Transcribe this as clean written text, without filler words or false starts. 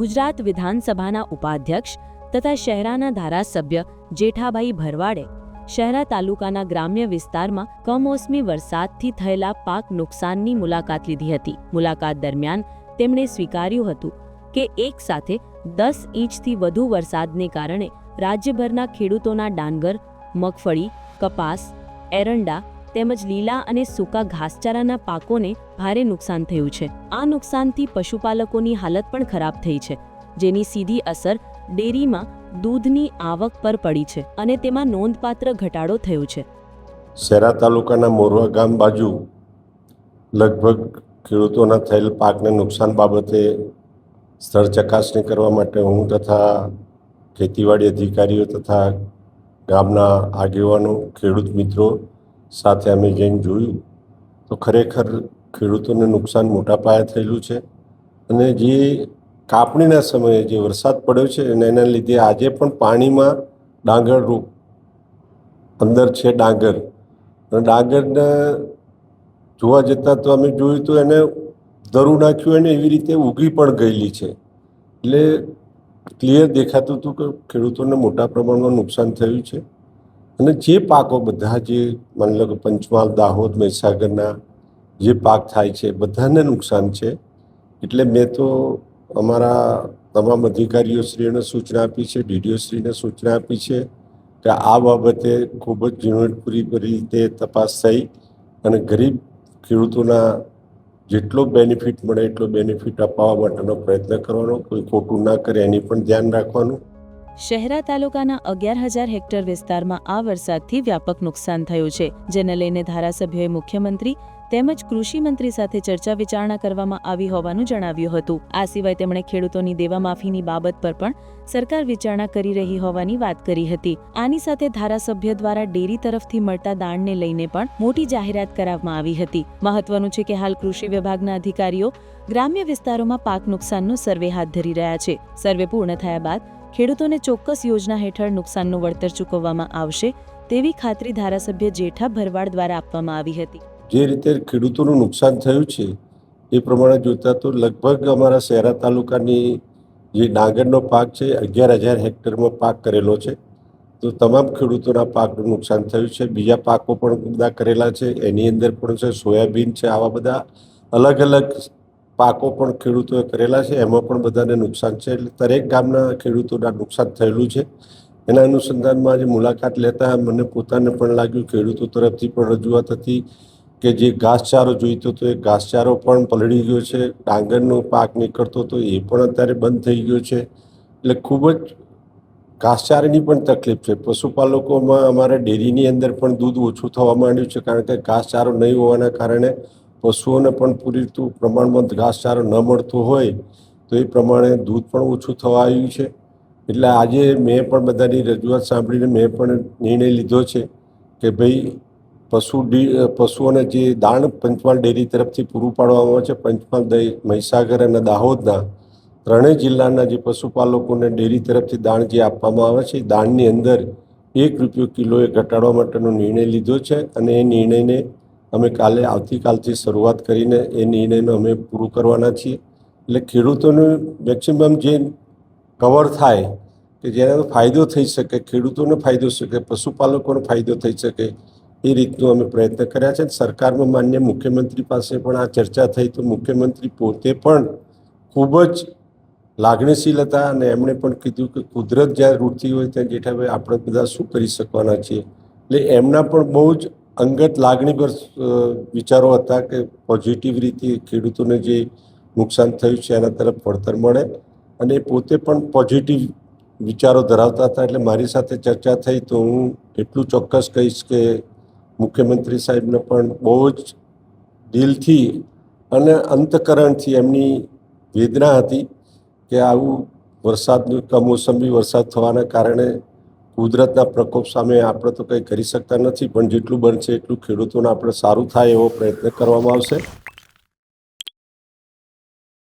ગુજરાત વિધાનસભાના ઉપાધ્યક્ષ તથા શહેરાના ધારાસભ્ય જેઠાભાઈ ભરવાડે શહેરા તાલુકાના ગ્રામ્ય વિસ્તારમાં કમોસમી વરસાદથી થયેલા પાક નુકસાનની મુલાકાત લીધી હતી। મુલાકાત દરમિયાન તેમણે સ્વીકાર્યું હતું કે એક સાથે 10 ઇંચથી વધુ વરસાદને કારણે રાજ્યભરના ખેડૂતોના ડાંગર, મગફળી, કપાસ, એરંડા તેમજ લીલા અને સૂકા ઘાસચારાના પાકોને ભારે નુકસાન થયું છે। આ નુકસાનથી પશુપાલકોની હાલત પણ ખરાબ થઈ છે, જેની સીધી અસર ડેરીમાં દૂધની આવક પર પડી છે અને તેમાં નોંધપાત્ર ઘટાડો થયો છે। શહેરા તાલુકાના મોરવા ગામ બાજુ લગભગ ખેડૂતોના થયેલ પાકને નુકસાન બાબતે સ્થળ ચકાસણી કરવા માટે હું તથા ખેતીવાડી અધિકારીઓ તથા ગામના આગેવાનો, ખેડૂત મિત્રો સાથે અમે જઈને જોયું તો ખરેખર ખેડૂતોને નુકસાન મોટા પાયે થયેલું છે અને જે કાપણીના સમયે જે વરસાદ પડ્યો છે અને એના લીધે આજે પણ પાણીમાં ડાંગર અંદર છે ડાંગર, અને ડાંગરને જોવા જતાં તો અમે જોયું તો એને દરું નાખ્યું અને એવી રીતે ઉગી પણ ગયેલી છે। એટલે ક્લિયર દેખાતું હતું કે ખેડૂતોને મોટા પ્રમાણમાં નુકસાન થયું છે અને જે પાકો બધા જે માની લો કે પંચમહાલ, દાહોદ, મહીસાગરના જે પાક થાય છે બધાને નુકસાન છે। એટલે મેં તો અમારા તમામ અધિકારીઓશ્રીઓને સૂચના આપી છે, ડીડીઓશ્રીને સૂચના આપી છે કે આ બાબતે ખૂબ જ ઝીણવટપૂરી રીતે તપાસ થઈ અને ગરીબ ખેડૂતોના જેટલો બેનિફિટ મળે એટલો બેનિફિટ અપાવવા માટેનો પ્રયત્ન કરવાનો, કોઈ ખોટું ના કરે એની પણ ધ્યાન રાખવાનું। શહેરા તાલુકાના 11,000 હેક્ટર વિસ્તારમાં આ વરસાદથી વ્યાપક નુકસાન થયું છે, જેને લઈને ધારાસભ્યોએ મુખ્યમંત્રી તેમજ કૃષિ મંત્રી સાથે ચર્ચા વિચારણા કરવામાં આવી હોવાનું જણાવ્યું હતું। આ સિવાય તેમણે ખેડૂતોની દેવામાફીની બાબત પર પણ સરકાર વિચારણા કરી રહી હોવાની વાત કરી હતી। આની સાથે ધારાસભ્ય દ્વારા ડેરી તરફથી મળતા દાણને લઈને પણ મોટી જાહેરાત કરવામાં આવી હતી। મહત્વનું છે કે હાલ કૃષિ વિભાગના અધિકારીઓ ગ્રામ્ય વિસ્તારોમાં પાક નુકસાનનો સર્વે હાથ ધરી રહ્યા છે। સર્વે પૂર્ણ થયા બાદ ખેડૂતોને ચોક્કસ યોજના હેઠળ નુકસાનનું વળતર ચૂકવવામાં આવશે તેવી ખાતરી ધારાસભ્ય જેઠા ભરવાડ દ્વારા આપવામાં આવી હતી। જે રીતે ખેડૂતોનું નુકસાન થયું છે એ પ્રમાણે જોતા તો લગભગ અમારા શહેરા તાલુકાની જે ડાંગરનો પાક છે 11,000 હેક્ટરમાં પાક કરેલો છે, તો તમામ ખેડૂતોના પાકનું નુકસાન થયું છે। બીજા પાકો પણ બધા કરેલા છે, એની અંદર પણ છે સોયાબીન છે, આવા બધા અલગ અલગ પાકો પણ ખેડૂતોએ કરેલા છે, એમાં પણ બધાને નુકસાન છે। એટલે દરેક ગામના ખેડૂતોના નુકસાન થયેલું છે। એના અનુસંધાનમાં આજે મુલાકાત લેતા મને પોતાને પણ લાગ્યું, ખેડૂતો તરફથી પણ રજૂઆત હતી કે જે ઘાસચારો જોઈતો હતો એ ઘાસચારો પણ પલળી ગયો છે, ડાંગરનો પાક નીકળતો હતો એ પણ અત્યારે બંધ થઈ ગયો છે। એટલે ખૂબ જ ઘાસચારાની પણ તકલીફ છે। પશુપાલકોમાં અમારા ડેરીની અંદર પણ દૂધ ઓછું થવા માંડ્યું છે, કારણ કે ઘાસચારો નહીં હોવાના કારણે પશુઓને પણ પૂરતું પ્રમાણમાં ઘાસચારો ન મળતો હોય તો એ પ્રમાણે દૂધ પણ ઓછું થવા આવ્યું છે। એટલે આજે મેં પણ બધાની રજૂઆત સાંભળીને મેં પણ નિર્ણય લીધો છે કે ભાઈ પશુઓને જે દાણ પંચમહાલ ડેરી તરફથી પૂરું પાડવામાં આવે છે, પંચમહાલ, મહીસાગર અને દાહોદના ત્રણેય જિલ્લાના જે પશુપાલકોને ડેરી તરફથી દાણ જે આપવામાં આવે છે એ દાણની અંદર ₹1 કિલોએ ઘટાડવા માટેનો નિર્ણય લીધો છે અને એ નિર્ણયને અમે આવતીકાલથી શરૂઆત કરીને એ નિર્ણયને અમે પૂરું કરવાના છીએ। એટલે ખેડૂતોને મેક્સિમમ જે કવર થાય કે જેનાથી ફાયદો થઈ શકે, ખેડૂતોને ફાયદો શકે, પશુપાલકોને ફાયદો થઈ શકે એ રીતનો અમે પ્રયત્ન કર્યા છે। સરકારમાં માન્ય મુખ્યમંત્રી પાસે પણ આ ચર્ચા થઈ તો મુખ્યમંત્રી પોતે પણ ખૂબ જ લાગણીશીલ હતા અને એમણે પણ કીધું કે કુદરત જ્યાં રૂઠતી હોય ત્યાં જેઠાભાઈ આપણે બધા શું કરી શકવાના છીએ। એટલે એમના પણ બહુ જ અંગત લાગણી પર વિચારો હતા કે પોઝિટિવ રીતે ખેડૂતોને જે નુકસાન થયું છે એના તરફ વળતર મળે, અને પોતે પણ પોઝિટિવ વિચારો ધરાવતા હતા। એટલે મારી સાથે ચર્ચા થઈ તો હું એટલું ચોક્કસ કહીશ કે મુખ્યમંત્રી સાહેબને પણ બહુ જ દિલથી અને અંતકરણથી એમની વેદના હતી કે આવું વરસાદનું કમોસમી વરસાદ થવાના કારણે કુદરતના પ્રકોપ સામે આપણે તો કંઈ કરી શકતા નથી, પણ જેટલું બનશે એટલું ખેડૂતોને આપણે સારું થાય એવો પ્રયત્ન કરવામાં આવશે।